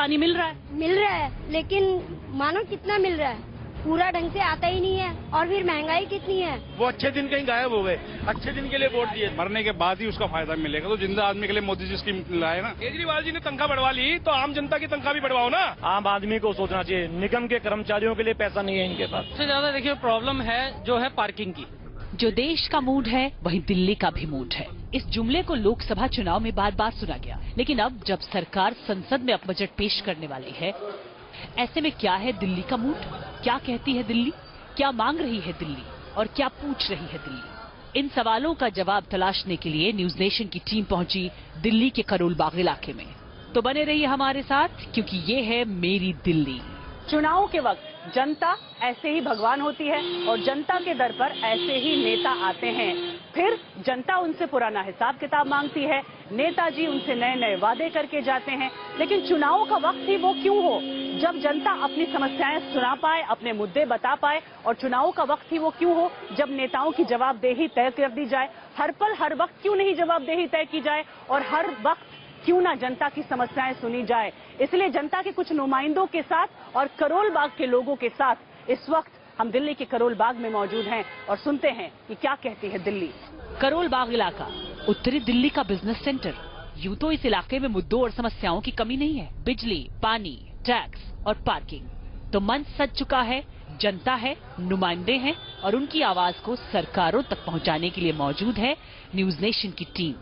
पानी मिल रहा है? मिल रहा है, लेकिन मानो कितना मिल रहा है, पूरा ढंग से आता ही नहीं है। और फिर महंगाई कितनी है। वो अच्छे दिन कहीं गायब हो गए, अच्छे दिन के लिए वोट दिए, मरने के बाद ही उसका फायदा मिलेगा। तो जिंदा आदमी के लिए मोदी जी स्कीम लाए ना। केजरीवाल जी ने तनख्वाह बढ़वा ली, तो आम जनता की तनख्वाह भी बढ़वाओ ना। आम आदमी को सोचना चाहिए, निगम के कर्मचारियों के लिए पैसा नहीं है इनके पास। सबसे ज्यादा देखिए प्रॉब्लम है जो है पार्किंग की। जो देश का मूड है वही दिल्ली का भी मूड है। इस जुमले को लोकसभा चुनाव में बार बार सुना गया, लेकिन अब जब सरकार संसद में अब बजट पेश करने वाली है, ऐसे में क्या है दिल्ली का मूड? क्या कहती है दिल्ली? क्या मांग रही है दिल्ली और क्या पूछ रही है दिल्ली? इन सवालों का जवाब तलाशने के लिए न्यूज नेशन की टीम पहुंची दिल्ली के करोल बाग इलाके में। तो बने रहिए हमारे साथ, क्योंकि ये है मेरी दिल्ली। चुनाव के वक्त जनता ऐसे ही भगवान होती है और जनता के दर पर ऐसे ही नेता आते हैं। फिर जनता उनसे पुराना हिसाब किताब मांगती है, नेताजी उनसे नए नए वादे करके जाते हैं। लेकिन चुनाव का वक्त ही वो क्यों हो जब जनता अपनी समस्याएं सुना पाए, अपने मुद्दे बता पाए, और चुनाव का वक्त ही वो क्यों हो जब नेताओं की जवाबदेही तय कर दी जाए। हर पल हर वक्त क्यों नहीं जवाबदेही तय की जाए और हर वक्त क्यों ना जनता की समस्याएं सुनी जाए। इसलिए जनता के कुछ नुमाइंदों के साथ और करोल बाग के लोगों के साथ इस वक्त हम दिल्ली के करोल बाग में मौजूद हैं और सुनते हैं कि क्या कहती है दिल्ली। करोल बाग इलाका उत्तरी दिल्ली का बिजनेस सेंटर। यूं तो इस इलाके में मुद्दों और समस्याओं की कमी नहीं है, बिजली, पानी, टैक्स और पार्किंग। तो मन सज चुका है, जनता है, नुमाइंदे हैं और उनकी आवाज को सरकारों तक पहुंचाने के लिए मौजूद है न्यूज नेशन की टीम।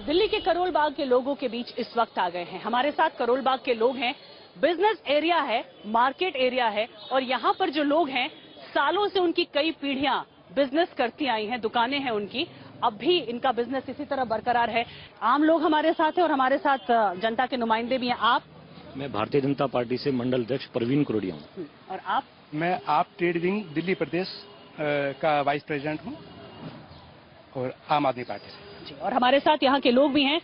दिल्ली के करोल बाग के लोगों के बीच इस वक्त आ गए हैं। हमारे साथ करोल बाग के लोग हैं। बिजनेस एरिया है, मार्केट एरिया है और यहाँ पर जो लोग हैं सालों से उनकी कई पीढ़ियां बिजनेस करती आई हैं, दुकानें हैं उनकी, अब भी इनका बिजनेस इसी तरह बरकरार है। आम लोग हमारे साथ हैं और हमारे साथ जनता के नुमाइंदे भी हैं। आप? मैं भारतीय जनता पार्टी से मंडल अध्यक्ष प्रवीण करोड़िया हूँ। और आप? मैं आप ट्रेड विंग दिल्ली प्रदेश का वाइस प्रेसिडेंट हूँ और आम आदमी पार्टी से। और हमारे साथ यहाँ के लोग भी हैं।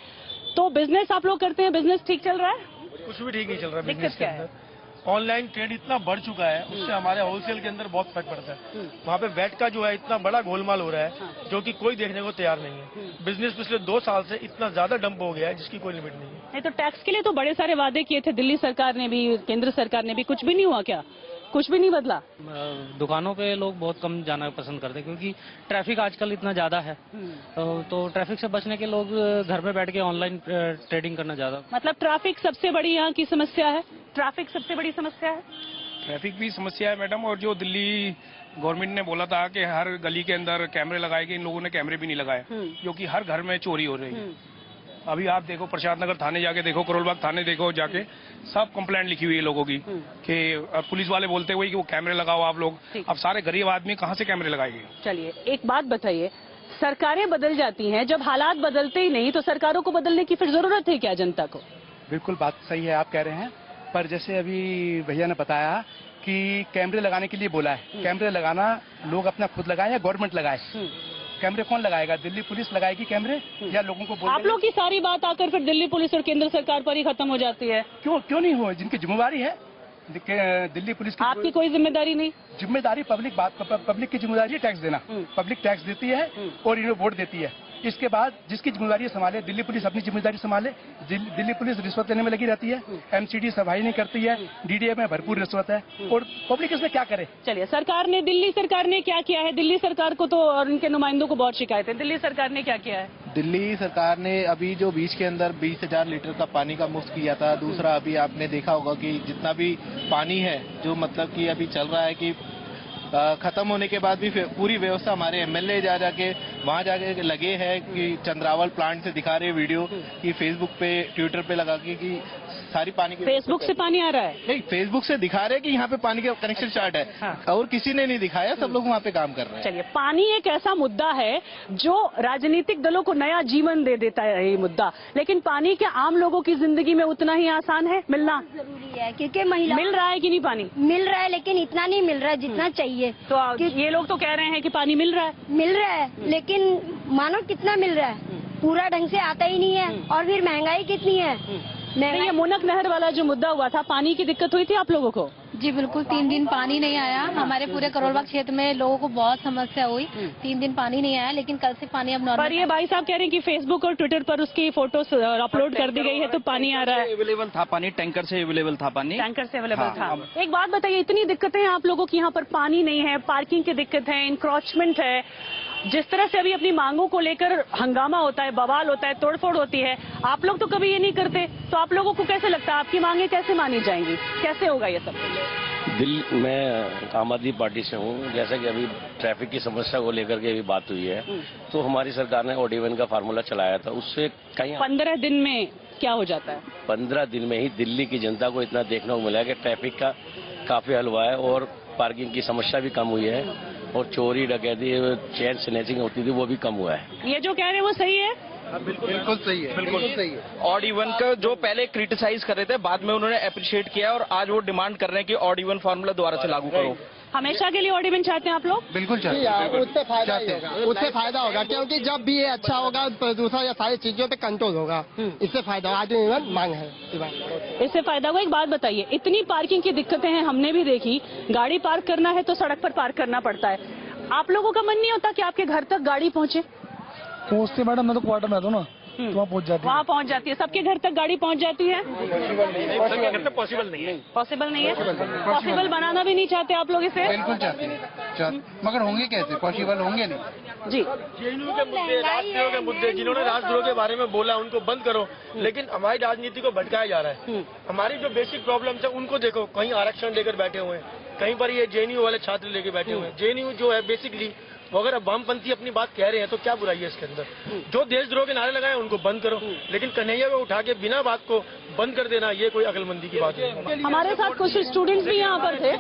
तो बिजनेस आप लोग करते हैं, बिजनेस ठीक चल रहा है? कुछ भी ठीक नहीं चल रहा है। दिक्कत क्या है? ऑनलाइन ट्रेड इतना बढ़ चुका है, उससे हमारे होलसेल के अंदर बहुत फर्क पड़ता है। वहाँ पे वैट का जो है इतना बड़ा गोलमाल हो रहा है, जो कि कोई देखने को तैयार नहीं है। बिजनेस पिछले 2 साल से इतना ज्यादा डंप हो गया है जिसकी कोई लिमिट नहीं है। नहीं तो टैक्स के लिए तो बड़े सारे वादे किए थे दिल्ली सरकार ने भी, केंद्र सरकार ने भी, कुछ भी नहीं हुआ क्या? कुछ भी नहीं बदला? दुकानों पे लोग बहुत कम जाना पसंद करते हैं क्योंकि ट्रैफिक आजकल इतना ज्यादा है। तो ट्रैफिक से बचने के लोग घर में बैठ के ऑनलाइन ट्रेडिंग करना ज्यादा। मतलब ट्रैफिक सबसे बड़ी यहाँ की समस्या है? ट्रैफिक सबसे बड़ी समस्या है? ट्रैफिक भी समस्या है मैडम, और जो दिल्ली गवर्नमेंट ने बोला था कि हर गली के अंदर कैमरे लगाएंगे, इन लोगों ने कैमरे भी नहीं लगाए, क्योंकि हर घर में चोरी हो रही है। अभी आप देखो प्रसाद नगर थाने जाके देखो, करोल बाग थाने देखो जाके, सब कंप्लेंट लिखी हुई है लोगों की कि पुलिस वाले बोलते हुए कि वो कैमरे लगाओ आप लोग। अब सारे गरीब आदमी कहाँ से कैमरे लगाएंगे? चलिए एक बात बताइए, सरकारें बदल जाती हैं, जब हालात बदलते ही नहीं तो सरकारों को बदलने की फिर जरूरत है क्या जनता को? बिल्कुल बात सही है आप कह रहे हैं, पर जैसे अभी भैया ने बताया कि कैमरे लगाने के लिए बोला है, कैमरे लगाना लोग अपना खुद लगाए या गवर्नमेंट लगाए? कैमरे कौन लगाएगा? दिल्ली पुलिस लगाएगी कैमरे या लोगों को बोल? आप लोग की सारी बात आकर फिर दिल्ली पुलिस और केंद्र सरकार पर ही खत्म हो जाती है। क्यों नहीं हो? जिनकी जिम्मेवारी है दिल्ली पुलिस की। आपकी कोई जिम्मेदारी नहीं? जिम्मेदारी पब्लिक की जिम्मेदारी है टैक्स देना। पब्लिक टैक्स देती है और इन्हें वोट देती है। इसके बाद जिसकी जिम्मेदारी संभाले, दिल्ली पुलिस अपनी जिम्मेदारी संभाले। दिल्ली पुलिस रिश्वत लेने में लगी रहती है, एमसीडी सफाई नहीं करती है, डीडीए में भरपूर रिश्वत है, और पब्लिक इसमें क्या करे? चलिए दिल्ली सरकार ने क्या किया है? दिल्ली सरकार को तो और उनके नुमाइंदों को बहुत शिकायत है, दिल्ली सरकार ने क्या किया है? दिल्ली सरकार ने अभी जो बीच के अंदर 20,000 लीटर का पानी का मुफ्त किया था। दूसरा अभी आपने देखा होगा कि जितना भी पानी है जो मतलब कि अभी चल रहा है कि खत्म होने के बाद भी पूरी व्यवस्था हमारे एमएलए जाके वहां जाके लगे हैं कि चंद्रावल प्लांट से दिखा रहे वीडियो कि फेसबुक पे ट्विटर पे लगा के कि सारी पानी की फेसबुक से पानी आ रहा है। नहीं, फेसबुक से दिखा रहे कि यहाँ पे पानी का कनेक्शन स्टार्ट है। हाँ। और किसी ने नहीं दिखाया, सब लोग वहाँ पे काम कर रहे हैं। चलिए, पानी एक ऐसा मुद्दा है जो राजनीतिक दलों को नया जीवन दे देता है ये मुद्दा, लेकिन पानी के आम लोगों की जिंदगी में उतना ही आसान है मिलना? जरूरी है, क्योंकि महिला मिल रहा है कि नहीं पानी? मिल रहा है, लेकिन इतना नहीं मिल रहा है जितना चाहिए। तो ये लोग तो कह रहे हैं कि पानी मिल रहा है, लेकिन मानो कितना मिल रहा है, पूरा ढंग से आता ही नहीं है। और फिर महंगाई कितनी है। ये मुनक नहर वाला जो मुद्दा हुआ था, पानी की दिक्कत हुई थी आप लोगों को? जी बिल्कुल, 3 दिन पानी नहीं आया। हमारे पूरे करोलबाग क्षेत्र में लोगों को बहुत समस्या हुई। 3 दिन पानी नहीं आया, लेकिन कल से पानी अब नॉर्मल। पर ये भाई साहब कह रहे हैं कि फेसबुक और ट्विटर पर उसकी फोटोज अपलोड कर दी गई है तो पानी आ रहा है। अवेलेबल था पानी, टैंकर से अवेलेबल था पानी। टैंकर से अवेलेबल था। एक बात बताइए, इतनी दिक्कतें हैं आप लोगों की, यहाँ पर पानी नहीं है, पार्किंग की दिक्कत है, इंक्रोचमेंट है, जिस तरह से अभी अपनी मांगों को लेकर हंगामा होता है, बवाल होता है, तोड़फोड़ होती है, आप लोग तो कभी ये नहीं करते, तो आप लोगों को कैसे लगता है आपकी मांगे कैसे मानी जाएंगी, कैसे होगा ये सब? मैं आम आदमी पार्टी से हूँ। जैसा कि अभी ट्रैफिक की समस्या को लेकर के भी बात हुई है, तो हमारी सरकार ने OD1 का फार्मूला चलाया था, उससे कहीं 15 दिन में क्या हो जाता है? 15 दिन में ही दिल्ली की जनता को इतना देखने को मिला है कि ट्रैफिक का काफी हल हुआ है और पार्किंग की समस्या भी कम हुई है और चोरी डकैती चेन स्नैचिंग होती थी वो भी कम हुआ है। ये जो कह रहे हैं वो सही है? बिल्कुल सही है, बिल्कुल सही है। OD1 का जो पहले क्रिटिसाइज कर रहे थे, बाद में उन्होंने अप्रिशिएट किया और आज वो डिमांड कर रहे हैं कि OD1 फार्मूला दोबारा से लागू करो। हमेशा के लिए OD1 चाहते हैं आप लोग? बिल्कुल चाहते हैं। उससे फायदा होगा, क्योंकि जब भी ये अच्छा होगा प्रदूषण या सारी चीजों पे कंट्रोल होगा, इससे फायदा होगा। आज मांग है, इससे फायदा होगा। एक बात बताइए, इतनी पार्किंग की दिक्कतें हैं, हमने भी देखी, गाड़ी पार्क करना है तो सड़क पर पार्क करना पड़ता है। आप लोगों का मन नहीं होता कि आपके घर तक गाड़ी पहुँचे? पहुँचते मैडम, मैं तो क्वार्टर में आता हूँ ना, वहाँ पहुँच जाती है। वहाँ पहुँच जाती है, सबके घर तक गाड़ी पहुँच जाती है? पॉसिबल नहीं है। पॉसिबल नहीं है? पॉसिबल बनाना भी नहीं चाहते आप लोग इसे? बिल्कुल चाहते हैं, मगर होंगे कैसे? पॉसिबल होंगे नहीं। जी, जेएनयू के मुद्दे, राजद्रोह के मुद्दे, जिन्होंने राजद्रोह के बारे में बोला उनको बंद करो, लेकिन हमारी राजनीति को भटकाया जा रहा है। हमारी जो बेसिक प्रॉब्लम्स है उनको देखो, कहीं आरक्षण लेकर बैठे हुए हैं, कहीं पर ये जेएनयू वाले छात्र लेके बैठे हुए हैं। जेएनयू जो है बेसिकली, वो अगर वामपंथी अपनी बात कह रहे हैं तो क्या बुराई है इसके अंदर? जो देशद्रोह के नारे लगाए उनको बंद करो, लेकिन कन्हैया को उठा के बिना बात को बंद कर देना, ये कोई अकलमंदी की बात नहीं। हमारे साथ कुछ स्टूडेंट्स भी यहाँ पर थे।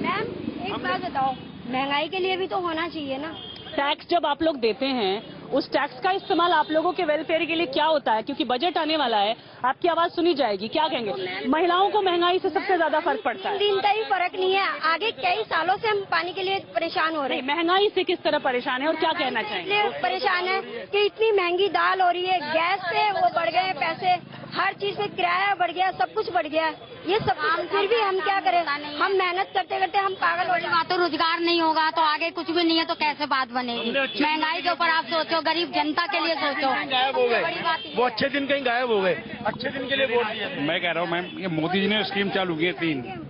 मैम एक बात बताओ, महंगाई के लिए भी तो होना चाहिए ना। टैक्स जब आप लोग देते हैं, उस टैक्स का इस्तेमाल आप लोगों के वेलफेयर के लिए क्या होता है? क्योंकि बजट आने वाला है, आपकी आवाज सुनी जाएगी। क्या कहेंगे? महिलाओं को महंगाई से सबसे ज्यादा फर्क पड़ता है। दिन का ही फर्क नहीं है, आगे कई सालों से हम पानी के लिए परेशान हो रहे हैं। महंगाई से किस तरह परेशान है और क्या कहना चाहेंगे? परेशान है कि इतनी महंगी दाल हो रही है, गैस पे वो बढ़ गए पैसे, हर चीज पे किराया बढ़ गया, सब कुछ बढ़ गया। ये सब फिर भी हम क्या करें? हम मेहनत करते करते हम पागल हो जाते। तो रोजगार नहीं होगा तो आगे कुछ भी नहीं है तो कैसे बात बनेगी? महंगाई के ऊपर आप सोचो, गरीब जनता के लिए सोचो। गायब हो गए वो, अच्छे दिन कहीं गायब हो गए, अच्छे दिन के लिए वोट दिए। मैं कह रहा हूँ मैम, ये मोदी जी ने स्कीम चालू की है 3।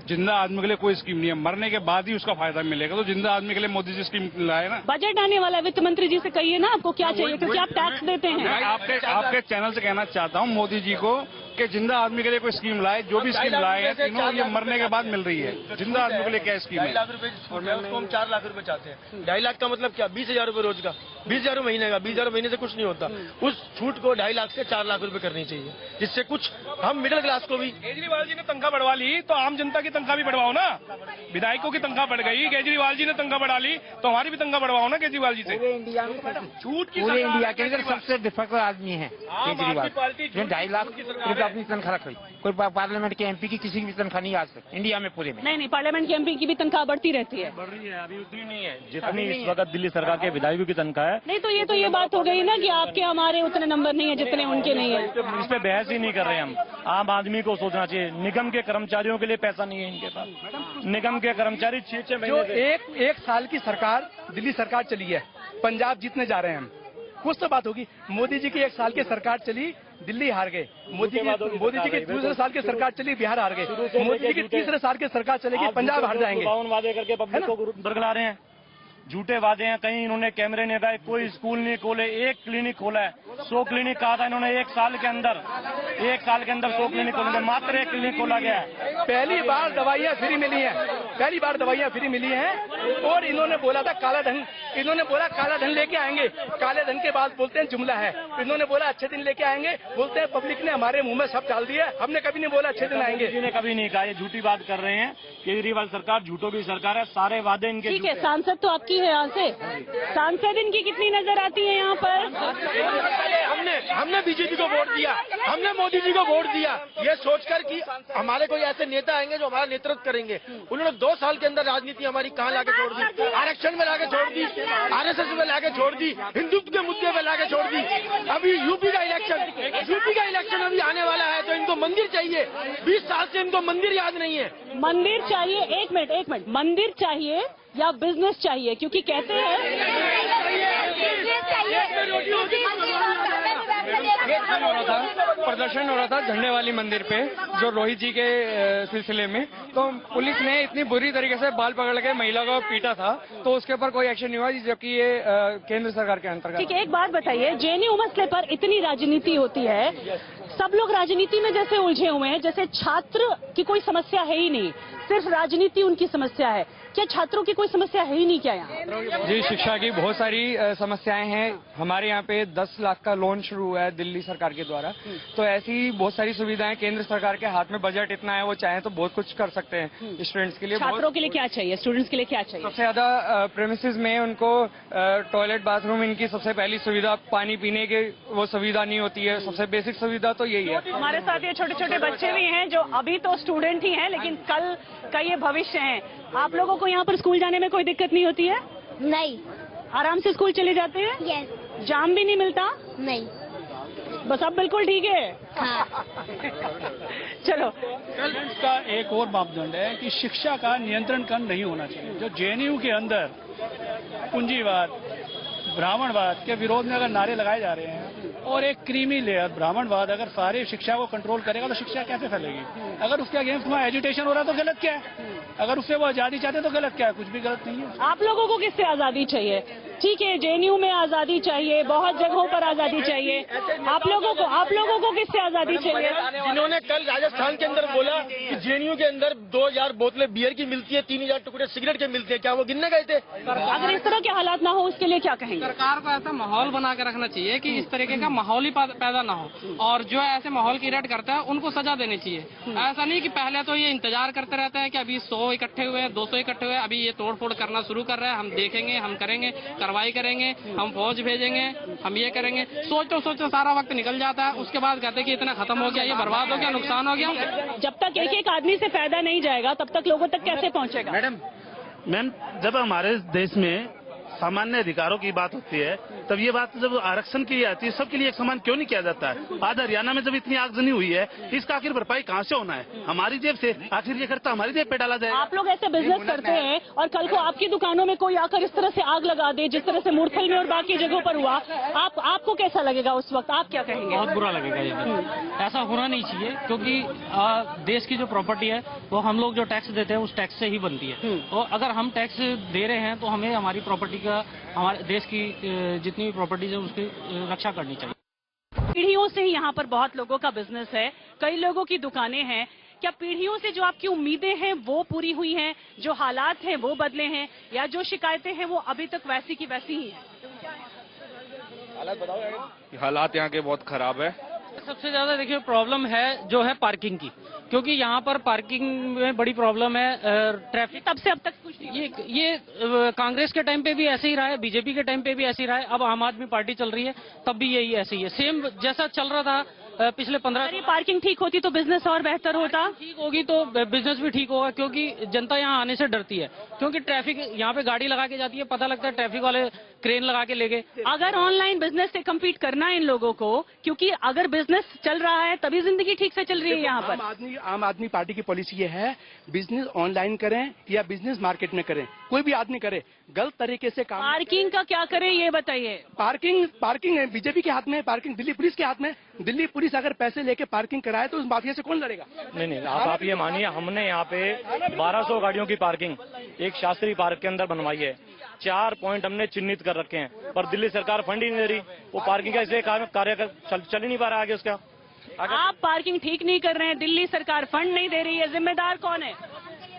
जिंदा आदमी के लिए कोई स्कीम नहीं है, मरने के बाद ही उसका फायदा मिलेगा। तो जिंदा आदमी के लिए मोदी जी स्कीम लाए ना। बजट आने वाला है, वित्त मंत्री जी से कहिए ना आपको क्या चाहिए, क्योंकि आप टैक्स देते हैं। मैं आपके चैनल से कहना चाहता हूँ मोदी जी को कि जिंदा आदमी के लिए कोई स्कीम लाए। जो भी स्कीम लाए हैं तीनों, ये मरने के बाद मिल रही है। जिंदा आदमी के लिए क्या स्कीम है? 2.5 लाख रुपए और मैं उसको हम 4 लाख रुपए चाहते हैं। 2.5 लाख का मतलब क्या? 20,000 रुपए रोज का, 20,000 महीने का। 20,000 महीने से कुछ नहीं होता। उस छूट को 2.5 लाख से 4 लाख रुपए करनी चाहिए, जिससे कुछ हम मिडिल क्लास को भी। केजरीवाल जी ने तनख्वाह बढ़वा ली तो आम जनता की तनख्वाह भी बढ़वाओ ना। विधायकों की तनख्वाह बढ़ गई, केजरीवाल जी ने तनख्वाह बढ़ा ली तो हमारी भी तनख्वाह बढ़वाओ ना केजरीवाल जी से। पूरे इंडिया के अंदर सबसे डिफेक्टिव आदमी है केजरीवाल, जो 2.5 लाख रुपए अपनी तनख्वाह रख रही। कोई पार्लियामेंट के MP की किसी की भी तनख्वाह नहीं आज तक इंडिया में पूरे में। नहीं, पार्लियामेंट के MP की भी तनख्वाह बढ़ती रहती है। बढ़ रही है, अभी उतनी नहीं है जितनी इस वक्त दिल्ली सरकार के विधायकों की तनख्वाह है। नहीं तो ये बात हो गई ना कि आपके हमारे उतने नंबर नहीं है जितने उनके नहीं है। इस पे बहस ही नहीं कर रहे हम। आम आदमी को सोचना चाहिए, निगम के कर्मचारियों के लिए पैसा नहीं है इनके पास। निगम के कर्मचारी 6 महीने जो एक साल की सरकार दिल्ली सरकार चली है, पंजाब जीतने जा रहे हैं हम, कुछ तो बात होगी। मोदी जी की 1 साल की सरकार चली, दिल्ली हार गए। मोदी जी की दूसरे साल की सरकार चली, बिहार हार गए। मोदी जी की तीसरे साल की सरकार चलेगी, पंजाब हार जाएंगे। 52 वादे करके पब्लिक को बरगला रहे हैं, झूठे वादे हैं। कहीं इन्होंने कैमरे नहीं लगाए, कोई स्कूल नहीं खोले, 1 क्लिनिक खोला है। 100 क्लिनिक कहा था इन्होंने, 1 साल के अंदर 100 क्लिनिक खोलेंगे, मात्र 1 क्लिनिक खोला गया है। पहली बार दवाइयाँ फ्री मिली हैं, पहली बार दवाइयाँ फ्री मिली हैं। और इन्होंने बोला था काला धन, इन्होंने बोला काला धन लेके आएंगे, काले धन के बाद बोलते हैं जुमला है। इन्होंने बोला अच्छे दिन लेके आएंगे, बोलते हैं पब्लिक ने हमारे मुंह में सब डाल दिया। हमने कभी नहीं बोला अच्छे दिन आएंगे, किसी ने कभी नहीं कहा। ये झूठी बात कर रहे हैं, केजरीवाल सरकार झूठों की सरकार है, सारे वादे इनके। ठीक है, सांसद तो आपकी है यहाँ से? सांसद इनकी कितनी नजर आती है यहाँ पर? हमने बीजेपी को वोट दिया, हमने मोदी जी को वोट दिया, ये सोचकर कि हमारे कोई ऐसे नेता आएंगे जो हमारा नेतृत्व करेंगे। उन्होंने 2 साल के अंदर राजनीति हमारी कहाँ लाके छोड़ दी? आरक्षण में लाके छोड़ दी, आरएसएस में लाके छोड़ दी, हिंदुत्व के मुद्दे पे लाके छोड़ दी। अभी यूपी का इलेक्शन अभी आने वाला है, तो इनको मंदिर चाहिए। 20 साल से इनको मंदिर याद नहीं है। मंदिर चाहिए? एक मिनट, मंदिर चाहिए या बिजनेस चाहिए? क्योंकि कहते हैं प्रदर्शन हो रहा था झंडे वाली मंदिर पे, जो रोहित जी के सिलसिले में, तो पुलिस ने इतनी बुरी तरीके से बाल पकड़ के महिला को पीटा था, तो उसके ऊपर कोई एक्शन नहीं हुआ, जबकि ये केंद्र सरकार के अंतर्गत। ठीक है, एक बात बताइए, जेएनयू मसले पर इतनी राजनीति होती है, सब लोग राजनीति में जैसे उलझे हुए हैं, जैसे छात्र की कोई समस्या है ही नहीं, सिर्फ राजनीति उनकी समस्या है। क्या छात्रों की कोई समस्या है ही नहीं क्या यहाँ? जी, शिक्षा की बहुत सारी समस्याएं हैं। हमारे यहाँ पे 10 लाख का लोन शुरू हुआ है दिल्ली सरकार के द्वारा, तो ऐसी बहुत सारी सुविधाएं, केंद्र सरकार के हाथ में बजट इतना है, वो चाहे तो बहुत कुछ कर सकते हैं स्टूडेंट्स के लिए। छात्रों के लिए क्या चाहिए, स्टूडेंट्स के लिए क्या चाहिए? सबसे ज्यादा प्रेमिसेस में उनको टॉयलेट, बाथरूम, इनकी सबसे पहली सुविधा, पानी पीने की वो सुविधा नहीं होती है, सबसे बेसिक सुविधा तो यही है। हमारे साथ ये छोटे छोटे बच्चे भी हैं जो अभी तो स्टूडेंट ही हैं, लेकिन कल का ये भविष्य है। आप लोगों को यहाँ पर स्कूल जाने में कोई दिक्कत नहीं होती है? नहीं, आराम से स्कूल चले जाते हैं? यस। जाम भी नहीं मिलता? नहीं, बस अब बिल्कुल ठीक है। हाँ। चलो, का एक और मापदंड है कि शिक्षा का नियंत्रण कम नहीं होना चाहिए। जो जेएनयू के अंदर पूंजीवाद, ब्राह्मणवाद के विरोध में अगर नारे लगाए जा रहे हैं, और एक क्रीमी लेयर ब्राह्मणवाद अगर सारी शिक्षा को कंट्रोल करेगा तो शिक्षा कैसे फैलेगी? अगर उसके अगेंस्ट वहाँ एजुटेशन हो रहा है तो गलत क्या है? अगर उससे वो आजादी चाहते हैं तो गलत क्या है? कुछ भी गलत नहीं है। आप लोगों को किससे आजादी चाहिए? ठीक है, जेएनयू में आजादी चाहिए, बहुत जगहों पर आजादी चाहिए। आप लोगों को किससे आजादी चाहिए? जिन्होंने कल राजस्थान के अंदर बोला कि जेएनयू के अंदर 2000 बोतलें बियर की मिलती है, 3000 टुकड़े सिगरेट के मिलते हैं, क्या वो गिनने गए थे? अगर इस तरह के हालात ना हो, उसके लिए क्या कहेंगे? सरकार को ऐसा माहौल बना के रखना चाहिए कि इस तरीके का माहौल ही पैदा ना हो, और जो ऐसे माहौल क्रिएट करता है उनको सजा देनी चाहिए। ऐसा नहीं कि पहले तो ये इंतजार करते रहते हैं कि अभी 100 इकट्ठे हुए, 200 इकट्ठे हुए, अभी ये तोड़फोड़ करना शुरू कर रहे हैं, हम देखेंगे, हम करेंगे, कार्रवाई करेंगे, हम फौज भेजेंगे, हम ये करेंगे। सोचते सारा वक्त निकल जाता है, उसके बाद कहते हैं कि इतना खत्म हो गया, ये बर्बाद हो गया, नुकसान हो गया। जब तक एक एक आदमी से फायदा नहीं जाएगा तब तक लोगों तक कैसे पहुंचेगा? मैम, जब हमारे देश में सामान्य अधिकारों की बात होती है, तब ये बात जब आरक्षण की आती है, सबके लिए एक समान क्यों नहीं किया जाता है? आज हरियाणा में जब इतनी आगजनी हुई है, इसका आखिर भरपाई कहाँ से होना है? हमारी जेब से। आखिर ये खर्चा हमारी जेब पे डाला जाए। आप लोग ऐसे बिजनेस करते हैं और कल को आपकी दुकानों में कोई आकर इस तरह से आग लगा दे, जिस तरह से मुरथल में और बाकी जगहों पर हुआ, आपको कैसा लगेगा उस वक्त? आप क्या कहेंगे? बहुत बुरा लगेगा। ये ऐसा होना नहीं चाहिए, क्योंकि देश की जो प्रॉपर्टी है वो हम लोग जो टैक्स देते हैं उस टैक्स से ही बनती है, और अगर हम टैक्स दे रहे हैं तो हमें हमारी प्रॉपर्टी का, हमारे देश की जितनी भी प्रॉपर्टीज है उसकी रक्षा करनी चाहिए। पीढ़ियों से ही यहाँ पर बहुत लोगों का बिजनेस है, कई लोगों की दुकानें हैं। क्या पीढ़ियों से जो आपकी उम्मीदें हैं वो पूरी हुई हैं, जो हालात हैं वो बदले हैं, या जो शिकायतें हैं वो अभी तक वैसी की वैसी ही हैं? हालात यहाँ के बहुत खराब है। सबसे ज्यादा देखिए प्रॉब्लम है जो है पार्किंग की, क्योंकि यहाँ पर पार्किंग में बड़ी प्रॉब्लम है। ट्रैफिक तब से अब तक कुछ नहीं। ये कांग्रेस के टाइम पे भी ऐसे ही रहा है, बीजेपी के टाइम पे भी ऐसे ही रहा है, अब आम आदमी पार्टी चल रही है तब भी यही ऐसे ही है, सेम जैसा चल रहा था पिछले 15। पार्किंग ठीक होती तो बिजनेस और बेहतर होता। ठीक होगी तो बिजनेस भी ठीक होगा, क्योंकि जनता यहाँ आने से डरती है, क्योंकि ट्रैफिक यहाँ पे गाड़ी लगा के जाती है, पता लगता है ट्रैफिक वाले क्रेन लगा के ले गए। अगर ऑनलाइन बिजनेस से कम्पीट करना है इन लोगों को, क्योंकि अगर बिजनेस चल रहा है तभी जिंदगी ठीक से चल रही है यहाँ पर। आम आदमी पार्टी की पॉलिसी ये है, बिजनेस ऑनलाइन करें या बिजनेस मार्केट में करें, कोई भी आदमी करे, गलत तरीके से काम। पार्किंग का क्या करें ये बताइए। पार्किंग है बीजेपी के हाथ में, पार्किंग दिल्ली पुलिस के हाथ में। दिल्ली पुलिस अगर पैसे लेके पार्किंग कराए तो उस माफिया से कौन लड़ेगा? नहीं, आप ये मानिए, हमने यहाँ पे 1200 गाड़ियों की पार्किंग एक शास्त्री पार्क के अंदर बनवाई है। 4 पॉइंट हमने चिन्हित कर रखे हैं, पर दिल्ली सरकार फंड ही नहीं दे रही। वो पार्किंग का इसलिए कार्य चल ही नहीं पा रहा आगे उसका। आप पार्किंग ठीक नहीं कर रहे हैं, दिल्ली सरकार फंड नहीं दे रही है, जिम्मेदार कौन है?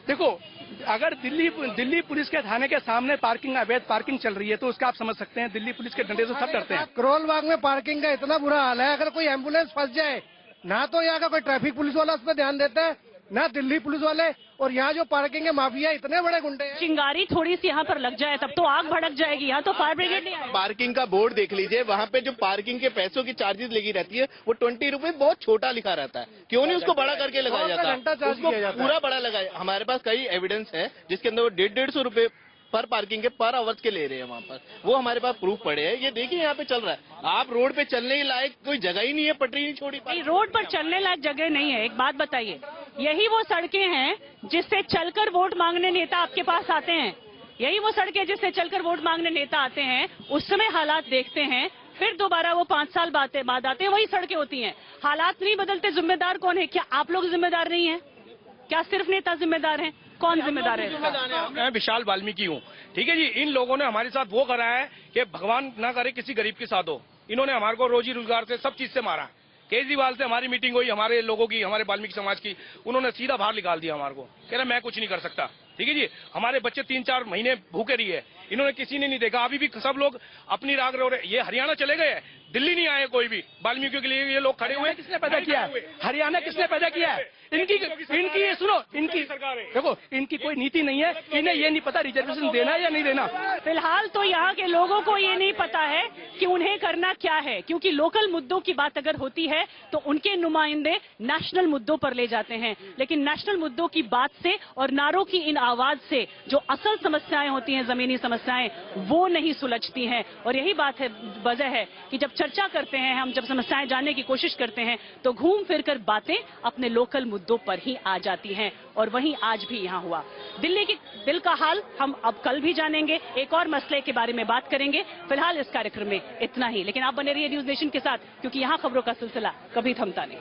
देखो, अगर दिल्ली पुलिस के थाने के सामने पार्किंग, अवैध पार्किंग चल रही है तो उसका आप समझ सकते हैं, दिल्ली पुलिस के डंडे से सब डरते हैं। करोल बाग में पार्किंग का इतना बुरा हाल है, अगर कोई एम्बुलेंस फंस जाए ना तो यहाँ का कोई ट्रैफिक पुलिस वाला उस पर ध्यान देता है, ना दिल्ली पुलिस वाले, और यहाँ जो पार्किंग के माफिया इतने बड़े गुंडे हैं। चिंगारी थोड़ी सी यहाँ पर लग जाए तब तो आग भड़क जाएगी। यहाँ तो फायर ब्रिगेड नहीं आएगी। पार्किंग का बोर्ड देख लीजिए, वहाँ पे जो पार्किंग के पैसों की चार्जेस लगी रहती है वो 20 रुपए बहुत छोटा लिखा रहता है। क्यों नहीं उसको बड़ा करके लगाया जाता? उसको पूरा बड़ा लगाया। हमारे पास कई एविडेंस है जिसके अंदर वो 150 रुपए पर पार्किंग के पर आवर्स के ले रहे हैं वहाँ पर। वो हमारे पास प्रूफ पड़े हैं। ये देखिए यहाँ पे चल रहा है। आप रोड पे चलने के लायक कोई जगह ही नहीं है, पटरी नहीं छोड़ी। नहीं, रोड पर चलने लायक जगह नहीं है। एक बात बताइए, यही वो सड़कें हैं जिससे चलकर वोट मांगने नेता आपके पास आते हैं। यही वो सड़कें जिससे चलकर वोट मांगने नेता आते हैं, उस समय हालात देखते हैं, फिर दोबारा वो 5 साल बाद आते हैं, वही सड़कें होती हैं। हालात नहीं बदलते, जिम्मेदार कौन है? क्या आप लोग जिम्मेदार नहीं है? क्या सिर्फ नेता जिम्मेदार हैं? कौन जिम्मेदार है? मैं विशाल वाल्मीकि हूँ। ठीक है जी, इन लोगों ने हमारे साथ वो करा है कि भगवान ना करे किसी गरीब के साथ हो। इन्होंने हमारे को रोजी रोजगार से सब चीज से मारा। केजरीवाल से हमारी मीटिंग हुई, हमारे लोगों की, हमारे वाल्मीकि समाज की, उन्होंने सीधा बाहर निकाल दिया हमारे को। कह रहे मैं कुछ नहीं कर सकता। ठीक है जी, हमारे बच्चे 3-4 महीने भूखे रही है, इन्होंने किसी ने नहीं देखा। अभी भी सब लोग अपनी राग रो रहे। ये हरियाणा चले गए हैं, दिल्ली नहीं आए कोई भी। वाल्मीकियों के लिए ये लोग खड़े हुए। किसने पैदा किया है? हरियाणा किसने पैदा किया है? इनकी सुनो, इनकी देखो, इनकी कोई नीति नहीं है। इन्हें ये नहीं पता रिजर्वेशन देना है या नहीं देना। फिलहाल तो यहाँ के लोगों को ये नहीं पता है कि उन्हें करना क्या है, क्योंकि लोकल मुद्दों की बात अगर होती है तो उनके नुमाइंदे नेशनल मुद्दों पर ले जाते हैं। लेकिन नेशनल मुद्दों की बात से और नारों की इन आवाज से जो असल समस्याएं होती हैं, जमीनी समस्याएं, वो नहीं सुलझती हैं। और यही बात है, वजह है कि जब चर्चा करते हैं हम, जब समस्याएं जानने की कोशिश करते हैं, तो घूम फिर कर बातें अपने लोकल मुद्दों पर ही आ जाती हैं। और वहीं आज भी यहाँ हुआ। दिल्ली की दिल का हाल हम अब कल भी जानेंगे, एक और मसले के बारे में बात करेंगे। फिलहाल इस कार्यक्रम में इतना ही, लेकिन आप बने रहिए न्यूज नेशन के साथ, क्योंकि यहाँ खबरों का सिलसिला कभी थमता नहीं।